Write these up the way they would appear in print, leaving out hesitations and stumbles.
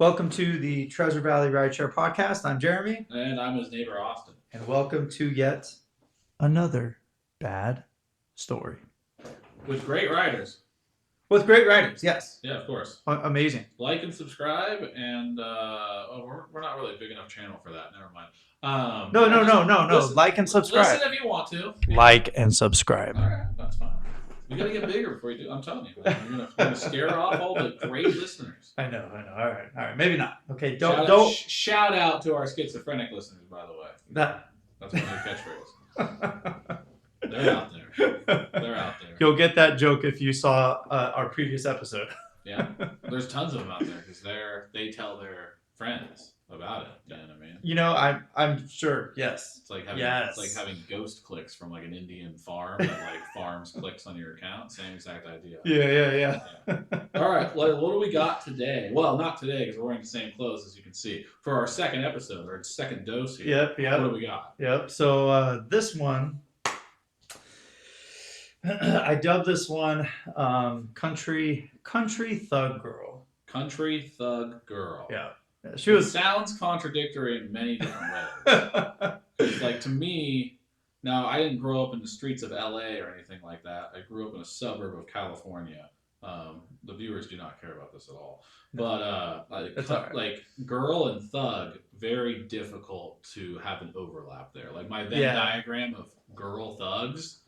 Welcome to the Treasure Valley Rideshare podcast. I'm Jeremy. And I'm his neighbor, Austin. And welcome to yet another bad story. With great writers. With great writers, yes. Yeah, of course. Amazing. Like and subscribe, and we're not really a big enough channel for that. Never mind. No. Listen, Like and subscribe. Listen if you want to. Like and subscribe. All right, that's fine. You gotta get bigger before you do. I'm telling you, you're gonna scare off all the great listeners. I know. All right. Maybe not. Okay, Shout out to our schizophrenic listeners, by the way. That's one of your catchphrases. They're out there. You'll get that joke if you saw our previous episode. Yeah, there's tons of them out there because they tell their friends about it. You know what I mean? You know, I'm sure. Yes. It's like having ghost clicks from like an Indian farm that like farms clicks on your account. Same exact idea. Yeah. All right, what do we got today? Well, not today because we're wearing the same clothes as you can see. For our second episode, our second dose here. Yep. What do we got? Yep. So this one, I dubbed this one Country Thug Girl. Country Thug Girl. Yeah. Sounds contradictory in many different ways. Like to me, now I didn't grow up in the streets of LA or anything like that. I grew up in a suburb of California. The viewers do not care about this at all. But like girl and thug, very difficult to have an overlap there. Like my Venn diagram of girl thugs.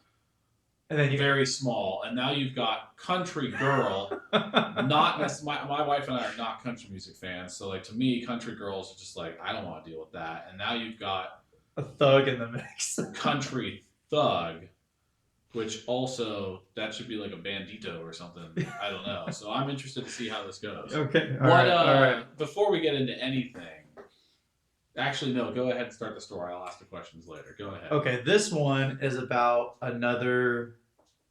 And then very small, and now you've got country girl. Not my wife and I are not country music fans, so like to me, country girls are just like I don't want to deal with that. And now you've got a thug in the mix, country thug, which also that should be like a bandito or something. I don't know. So I'm interested to see how this goes. Okay. All right. Before we get into anything. Actually, no. Go ahead and start the story. I'll ask the questions later. Go ahead. Okay, this one is about another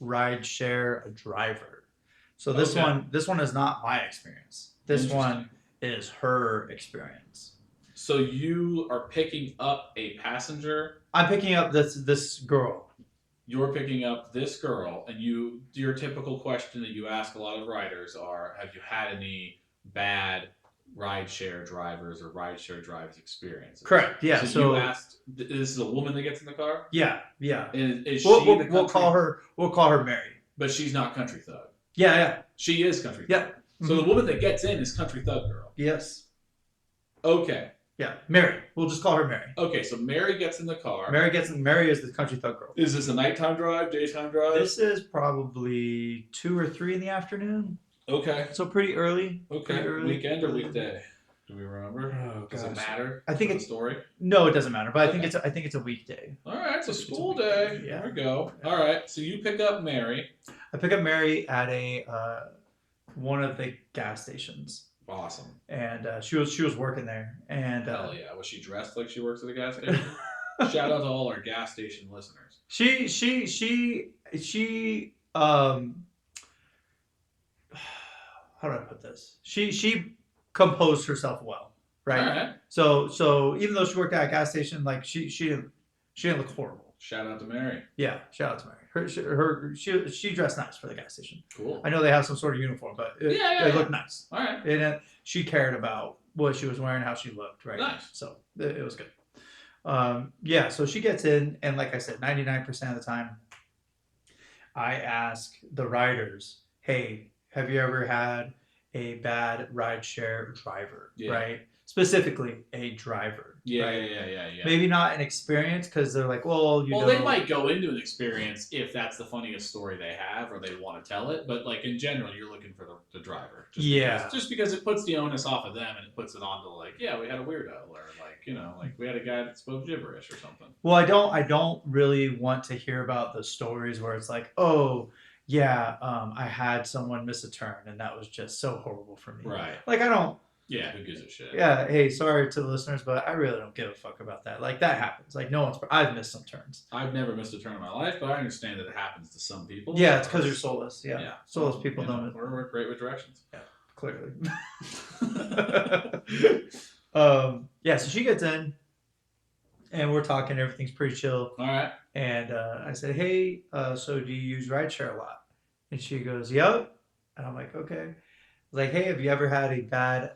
rideshare driver. So this one is not my experience. This one is her experience. So you are picking up a passenger. I'm picking up this girl. You're picking up this girl, and your typical question that you ask a lot of riders are, "Have you had any bad rideshare drivers or rideshare drivers experiences?" Correct. Yeah. So you asked. This is a woman that gets in the car. Yeah. And is we'll call her Mary. But she's not country thug. Yeah. She is country thug. Yeah. So the woman that gets in is country thug girl. Yes. Okay. Yeah. Mary. We'll just call her Mary. Okay. So Mary gets in the car. Mary is the country thug girl. Is this a nighttime drive? Daytime drive? This is probably 2 or 3 in the afternoon. Okay. So pretty early. Okay. Pretty early. Weekend or weekday? Do we remember? Oh, does it matter? I think it's a story. No, it doesn't matter. But I think it's a weekday. All right, it's a school day. Yeah. There we go. All right, so you pick up Mary. I pick up Mary at one of the gas stations. Awesome. And she was working there. And hell yeah, was she dressed like she works at a gas station? Shout out to all our gas station listeners. She how do I put this? She composed herself well, right? All right. So even though she worked at a gas station, like she didn't look horrible. Shout out to Mary. Yeah, shout out to Mary. She dressed nice for the gas station. Cool. I know they have some sort of uniform, but it looked nice. All right. And she cared about what she was wearing, how she looked, right? Nice. So it was good. So she gets in, and like I said, 99% of the time, I ask the riders, "Hey, have you ever had a bad rideshare driver?" Right? Specifically, a driver. Yeah, right? Yeah. Maybe not an experience because they're like, well, they might go into an experience if that's the funniest story they have or they want to tell it. But like in general, you're looking for the driver. Just because it puts the onus off of them and it puts it onto like, we had a weirdo or like we had a guy that spoke gibberish or something. Well, I don't really want to hear about the stories where it's like, oh. Yeah, I had someone miss a turn, and that was just so horrible for me. Right. Like, I don't... Yeah, who gives a shit? Yeah, hey, sorry to the listeners, but I really don't give a fuck about that. Like, that happens. Like, I've missed some turns. I've never missed a turn in my life, but I understand that it happens to some people. Yeah, it's because you're soulless. Yeah. Soulless people don't... We're great with directions. Yeah, clearly. So she gets in, and we're talking. Everything's pretty chill. All right. And I said, hey, so do you use rideshare a lot? And she goes, yep. And I'm like, okay. Like, hey, have you ever had a bad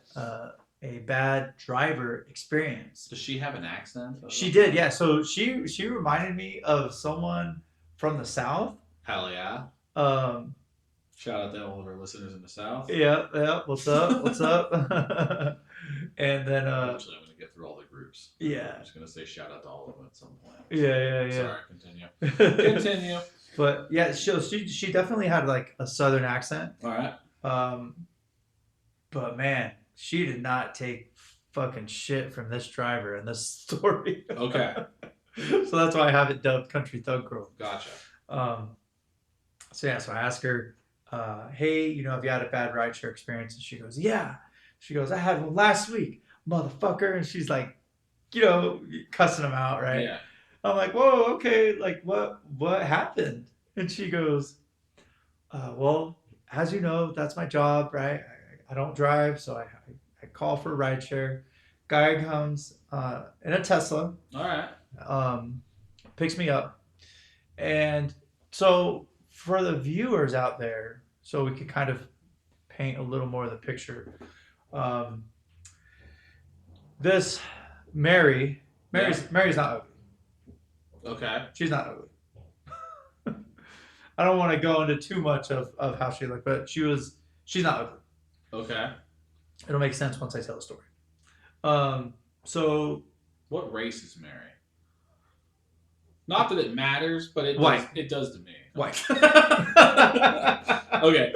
a bad driver experience. Does she have an accent? She did, yeah. So she reminded me of someone from the South. Hell yeah. Um, Shout out to all of our listeners in the South. yeah, yeah. What's up? What's up? And then Eventually, I'm going to get through all the groups. yeah, I'm just going to say shout out to all of them at some point. yeah. Sorry, continue. Continue. But yeah, she definitely had like a Southern accent. All right. But man, she did not take fucking shit from this driver in this story. Okay. So that's why I have it dubbed Country Thug Girl. Gotcha. So yeah, so I asked her, hey, have you had a bad rideshare experience? And she goes, yeah. She goes, I had one last week, motherfucker. And she's like, cussing him out, right? Yeah. I'm like, whoa, okay, like what happened? And she goes, well, as you know, that's my job, right? I don't drive, so I call for a rideshare. Guy comes in a Tesla, All right. picks me up, and so for the viewers out there, so we could kind of paint a little more of the picture. This Mary's not ugly. Okay. She's not ugly. I don't want to go into too much of how she looked, but she's not ugly. Okay. It'll make sense once I tell the story. So what race is Mary? Not that it matters, but White. It does to me. White. Okay.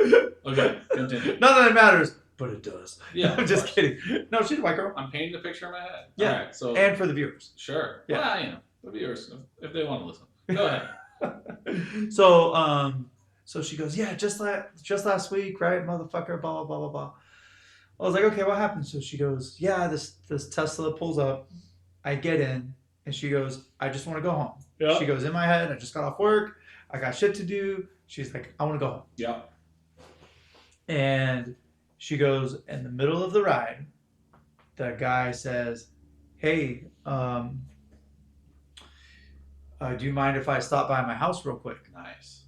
Continue. Not that it matters, but it does. Yeah. I'm just kidding. No, she's a white girl. I'm painting the picture in my head. Yeah. All right, so And for the viewers. sure. Yeah. Well, the viewers, if they want to listen, go ahead. So she goes, yeah, just last week, right, motherfucker, blah blah blah blah blah. I was like, okay, what happened? So she goes, yeah, this Tesla pulls up. I get in, and she goes, I just want to go home. Yeah. She goes, in my head, I just got off work. I got shit to do. She's like, I want to go home. Yeah. And she goes, in the middle of the ride, the guy says, hey, do you mind if I stop by my house real quick? Nice.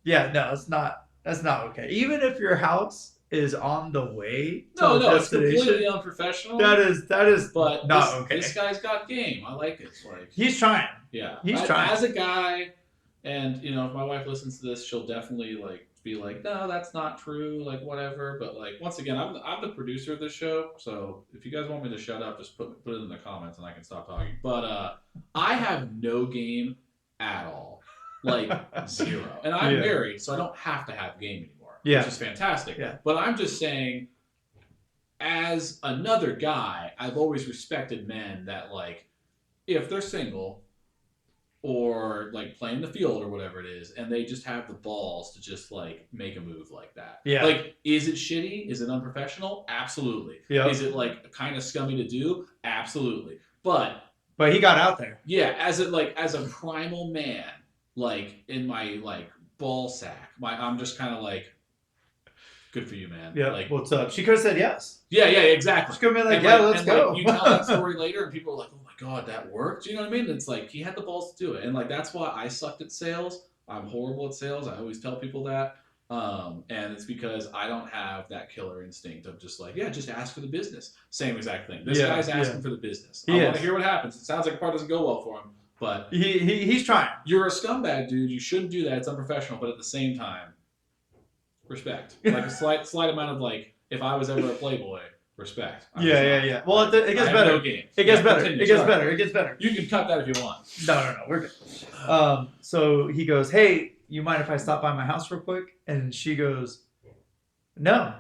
Yeah, no, that's not okay. Even if your house is on the way to No, the it's destination, completely unprofessional. that is But not okay. This guy's got game. I like it. It's like He's trying. yeah, He's trying. As a guy, and if my wife listens to this, she'll definitely be like, no, that's not true, like whatever. But once again, I'm the producer of this show, so if you guys want me to shut up, just put it in the comments and I can stop talking. But I have no game at all, zero, and I'm married, so I don't have to have game anymore, which is fantastic. Yeah. But I'm just saying, as another guy, I've always respected men that if they're single or playing the field or whatever it is, and they just have the balls to just make a move like that. Yeah. Is it shitty? Is it unprofessional? Absolutely. Yeah. Is it kind of scummy to do? Absolutely. But he got out there. yeah, as a primal man, in my ball sack, I'm just kind of good for you, man. Yeah. What's up? She could have said yes. Yeah, exactly. She could have been let's go. You tell that story later, and people are like, "Oh my god, that worked." You know what I mean? It's he had the balls to do it, and that's why I sucked at sales. I'm horrible at sales. I always tell people that, and it's because I don't have that killer instinct of just just ask for the business. Same exact thing. This guy's asking for the business. I want to hear what happens. It sounds like a part doesn't go well for him, but he's trying. You're a scumbag, dude. You shouldn't do that. It's unprofessional, but at the same time, respect. A slight amount of if I was ever a playboy, respect. Yeah. Well, it gets better. No game. It gets better. Continue. It gets better. It gets better. You can cut that if you want. No, we're good. So he goes, hey, you mind if I stop by my house real quick? And she goes, no.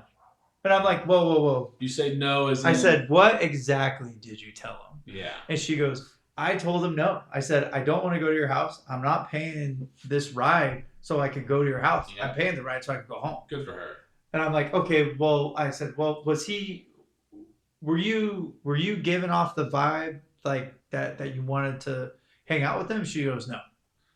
And I'm like, whoa. You say no as I said, what exactly did you tell him? Yeah. And she goes, I told him no. I said, I don't want to go to your house. I'm not paying this ride so I could go to your house. Yeah. I'm paying the ride so I could go home. Good for her. And I'm like, okay, well, I said, well, were you giving off the vibe that you wanted to hang out with him? She goes, no.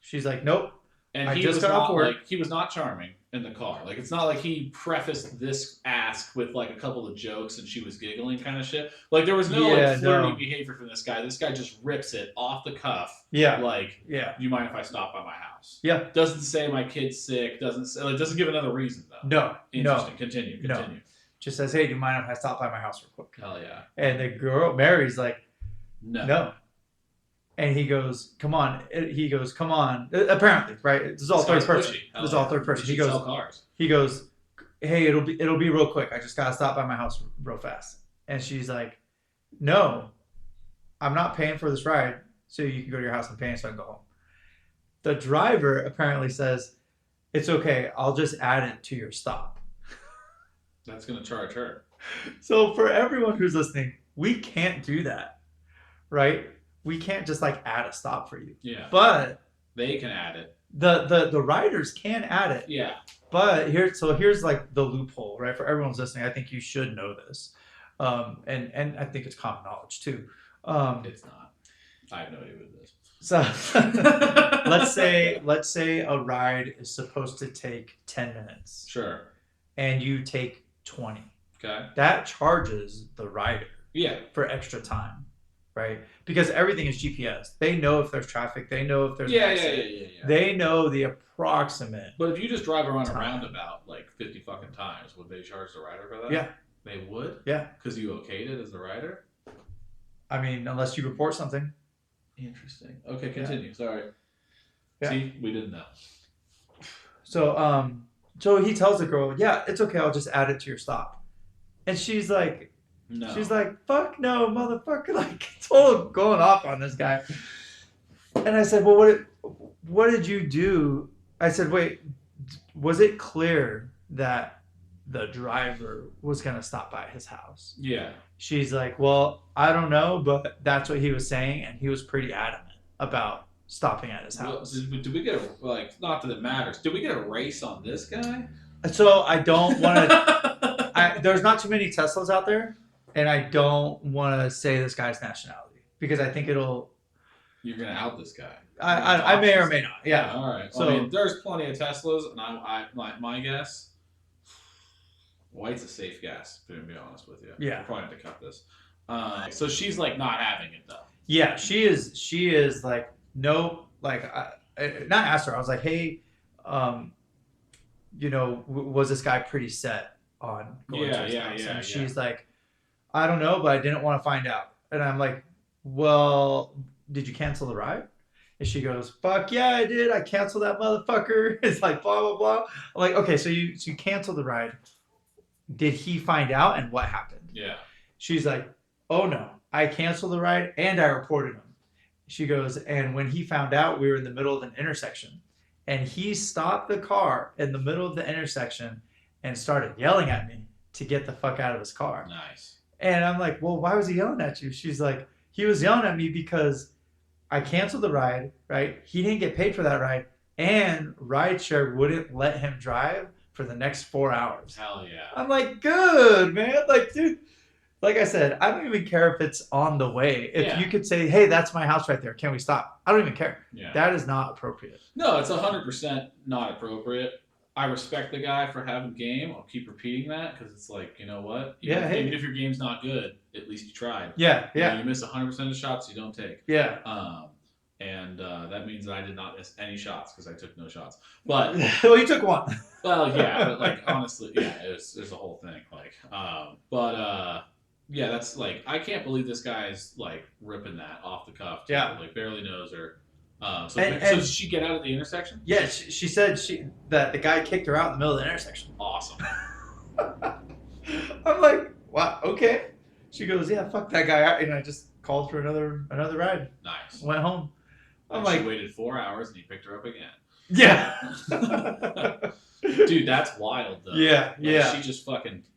She's like, nope. And I he just was got off not work. he was not charming. in the car. Like, it's not like he prefaced this ask with like a couple of jokes and she was giggling kind of shit. Like, there was no Yeah, like flirty no. behavior from this guy. This guy just rips it off the cuff. Yeah. Like, Yeah. do you mind if I stop by my house? Yeah. Doesn't say my kid's sick. Doesn't say, like, doesn't give another reason though. No. Interesting. No. Continue. No. Just says, hey, do you mind if I stop by my house real quick? Hell yeah. And the girl, Mary's like, No. no. And he goes, come on. He goes, come on. Apparently, right? This is all third person. This is all third person. He goes, cars. He goes, hey, it'll be real quick. I just gotta stop by my house real fast. And she's like, no, I'm not paying for this ride, so you can go to your house and pay, so I can go home. The driver apparently says, it's okay. I'll just add it to your stop. That's gonna charge her. So for everyone who's listening, we can't do that, right? We can't just like add a stop for you. Yeah. But they can add it. The riders can add it. Yeah. But here's like the loophole, right? For everyone's listening, I think you should know this, and I think it's common knowledge too. It's not. I have no idea what it is. So let's say a ride is supposed to take 10 minutes. Sure. And you take 20. Okay. That charges the rider. Yeah. For extra time, right? Because everything is GPS. They know if there's traffic. They know if there's yeah. They know the approximate. But if you just drive around a roundabout like 50 fucking times, would they charge the rider for that? Yeah. They would? Yeah. Because you okayed it as the rider? I mean, unless you report something. Interesting. Okay, continue. Yeah. Sorry. Yeah. See, we didn't know. So he tells the girl, yeah, it's okay. I'll just add it to your stop. And she's like, no. She's like, fuck no, motherfucker. Like, total going off on this guy. And I said, well, what did you do? I said, wait, was it clear that the driver was going to stop by his house? Yeah. She's like, well, I don't know, but that's what he was saying. And he was pretty adamant about stopping at his house. Well, did we get not that it matters. Did we get a race on this guy? So I don't want to, there's not too many Teslas out there. And I don't want to say this guy's nationality because I think it'll. You're gonna out this guy. I may or may not. Yeah. All right. So I mean, there's plenty of Teslas, and my guess, white's a safe guess. To be honest with you. Yeah. We'll probably have to cut this. So she's like not having it though. Yeah, she is like no, like I not asked her. I was like, hey, was this guy pretty set on going to his house? And she's like, I don't know, but I didn't want to find out. And I'm like, well, did you cancel the ride? And she goes, fuck yeah, I did. I canceled that motherfucker. It's like blah blah blah. I'm like, okay, so you canceled the ride. Did he find out and what happened? Yeah. She's like, oh no, I canceled the ride and I reported him. She goes, and when he found out, we were in the middle of an intersection. And he stopped the car in the middle of the intersection and started yelling at me to get the fuck out of his car. Nice. And I'm like, well, why was he yelling at you? She's like, he was yelling at me because I canceled the ride, right? He didn't get paid for that ride. And Rideshare wouldn't let him drive for the next 4 hours. Hell yeah. I'm like, good, man. Like, dude, like I said, I don't even care if it's on the way. If you could say, hey, that's my house right there. Can we stop? I don't even care. Yeah. That is not appropriate. No, it's 100% not appropriate. I respect the guy for having game. I'll keep repeating that because it's like, you know what? Even if your game's not good, at least you tried. Yeah, yeah. You miss 100% of shots you don't take. Yeah. And that means that I did not miss any shots because I took no shots. But well, you took one. Well, yeah, but like honestly, yeah, there's a whole thing. Like, yeah, that's like I can't believe this guy's like ripping that off the cuff. Too. Yeah, like barely knows her. So did she get out of the intersection? Yeah, she said that the guy kicked her out in the middle of the intersection. Awesome. I'm like, wow, okay. She goes, yeah, fuck that guy out, and I just called for another ride. Nice. Went home. I'm like, she waited 4 hours and he picked her up again. Yeah. Dude, that's wild though. Yeah, like, yeah.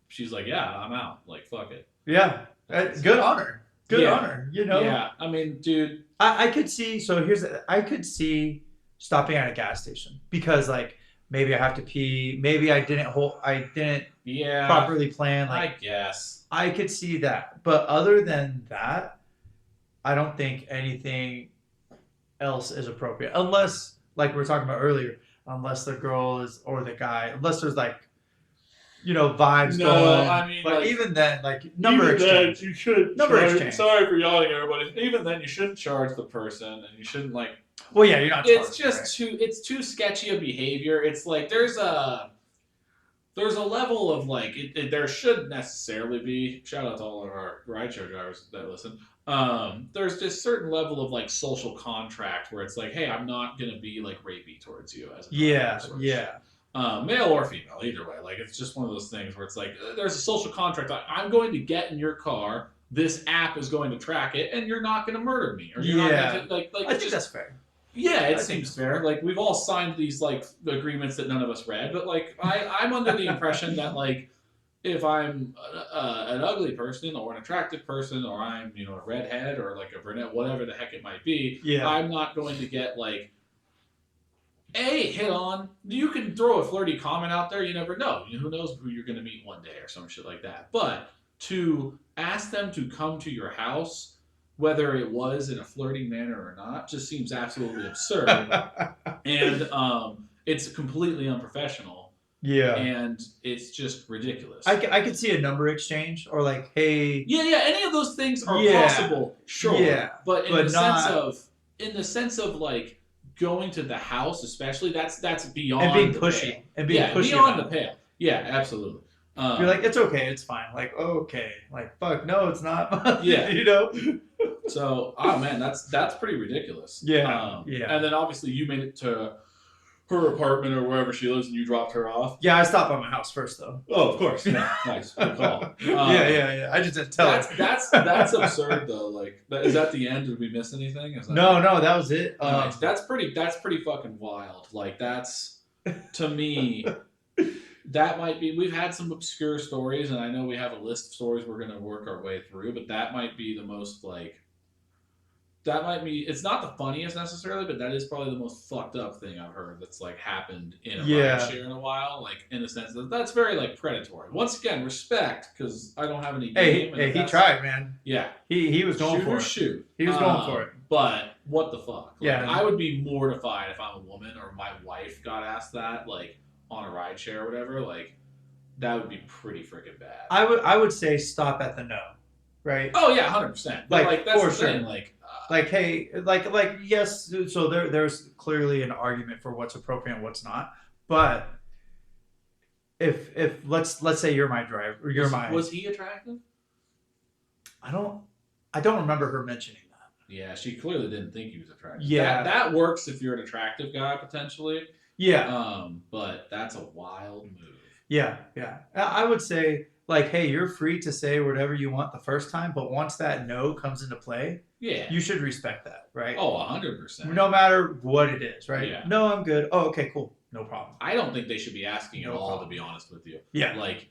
She's like, yeah, I'm out. Like, fuck it. Yeah. Good on her. Good on her. You know. Yeah. I mean, dude. I could see. So I could see stopping at a gas station because like maybe I have to pee. Maybe I didn't properly plan. Like, I guess I could see that. But other than that, I don't think anything else is appropriate unless, like we were talking about earlier, unless the girl is or the guy, unless there's like vibes No, going. I mean, But like, even then, like number even then, exchange, you shouldn't number charge. exchange. Sorry for yelling at everybody. Even then, you shouldn't charge the person, and you shouldn't like. Well, yeah, you're not It's charging, right? just too. It's too sketchy a behavior. It's like there's a level of like there should necessarily be. Shout out to all of our rideshare drivers that listen. There's just certain level of like social contract where it's like, hey, I'm not gonna be like rapey towards you as a driver, Yeah, sort of shit. yeah, Male or female, either way. Like it's just one of those things where it's like there's a social contract. Like, I'm going to get in your car. This app is going to track it, and you're not going to murder me, or you're not going yeah. to like I it's think just that's fair. yeah, it I think seems that's fair. fair. Like we've all signed these like agreements that none of us read, but like I'm under the impression that like if I'm an ugly person or an attractive person or I'm a redhead or like a brunette, whatever the heck it might be, Yeah, I'm not going to get like hit on. You can throw a flirty comment out there. You never know. Who knows who you're going to meet one day or some shit like that. But to ask them to come to your house, whether it was in a flirting manner or not, just seems absolutely absurd. And it's completely unprofessional. yeah. And it's just ridiculous. I could see a number exchange or like, hey, Yeah. Any of those things are yeah, possible, sure. yeah, But but not in the sense of like going to the house, especially that's and being beyond the pushy pale. and being Yeah, pushy beyond the about it. pale. Yeah, absolutely. You're like, Um, it's okay, it's fine. Like, okay, like, fuck, no, it's not. yeah. you know? So, oh man, that's pretty ridiculous. Yeah, yeah, And then obviously you made it to her apartment or wherever she lives, and you dropped her off. yeah. I stopped by my house first, though. Oh, of course. Yeah, nice. Good call. Yeah. I just didn't tell her. That's absurd though. Like, is that the end? Did we miss anything? Is that No, that was it. nice? That's pretty fucking wild. Like, that's to me. That might be. We've had some obscure stories, and I know we have a list of stories we're gonna work our way through. But that might be the most like. That might be. It's not the funniest necessarily, but that is probably the most fucked up thing I've heard that's like happened in a ride Yeah. share in a while. Like in the sense that that's very like predatory. Once again, respect because I don't have any Hey, game. And hey, if he that's, tried, man. Yeah, He was going shoot for or it. shoot. He was going for it. But what the fuck? Like, Yeah. I would be mortified if I'm a woman or my wife got asked that, like on a ride share or whatever. Like that would be pretty freaking bad. I would say stop at the no, right? Oh yeah, 100%. But Like, like that's for the thing. sure. Like Like, hey, like yes. So there's clearly an argument for what's appropriate and what's not. But if let's say you're my driver, or you're my. was he attractive? I don't remember her mentioning that. Yeah, she clearly didn't think he was attractive. Yeah. That works if you're an attractive guy potentially. Yeah, But that's a wild move. yeah. I would say like, hey, you're free to say whatever you want the first time, but once that no comes into play, Yeah. you should respect that, right? Oh, 100%. No matter what it is, right? Yeah. No, I'm good. Oh, okay, cool. No problem. I don't think they should be asking No at all, problem. to be honest with you. Yeah. Like,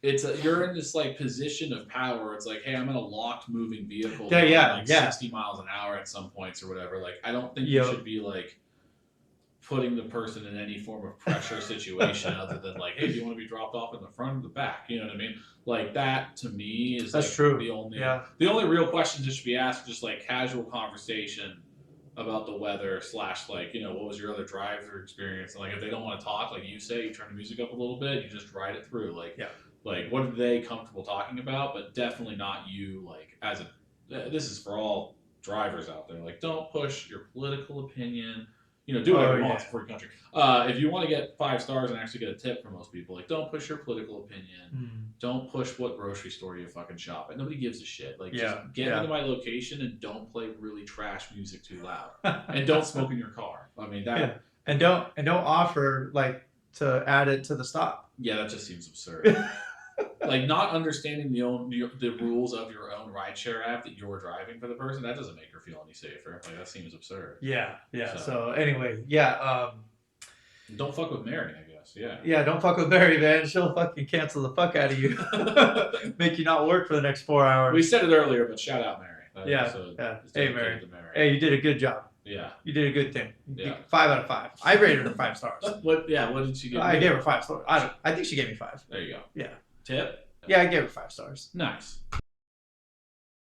you're in this like position of power. It's like, hey, I'm in a locked moving vehicle. Yeah, going, yeah, like yeah. 60 miles an hour at some points or whatever. Like, I don't think Yep. you should be like putting the person in any form of pressure situation other than like, hey, do you want to be dropped off in the front or the back? You know what I mean? Like that to me is That's like true. the only real questions that should be asked, just like casual conversation about the weather / like what was your other driver experience, and like if they don't want to talk, like you say, you turn the music up a little bit, you just ride it through, like Yeah. like what are they comfortable talking about, but definitely not you, like as a this is for all drivers out there, like don't push your political opinion. Do whatever you want. It's a free country. If you want to get 5 stars and actually get a tip from most people, like don't push your political opinion. Don't push what grocery store you fucking shop at. Nobody gives a shit. Like just get into my location and don't play really trash music too loud. And don't smoke in your car. I mean that. Yeah. And don't offer like to add it to the stop. Yeah, that just seems absurd. Like not understanding the rules of your own rideshare app that you're driving for the person, that doesn't make her feel any safer. Like that seems absurd. Yeah. So anyway, yeah. Don't fuck with Mary, I guess. Yeah. Yeah, don't fuck with Barry, man. She'll fucking cancel the fuck out of you. Make you not work for the next 4 hours. We said it earlier, but shout out Mary. That Yeah. episode is Hey, dedicated to Mary. Hey, you did a good job. Yeah. You did a good thing. Yeah. 5 out of 5. I rated her 5 stars. What did she give? I you? gave her 5 stars. I think she gave me 5. There you go. Yeah. Tip? Yeah, I gave her 5 stars. Nice.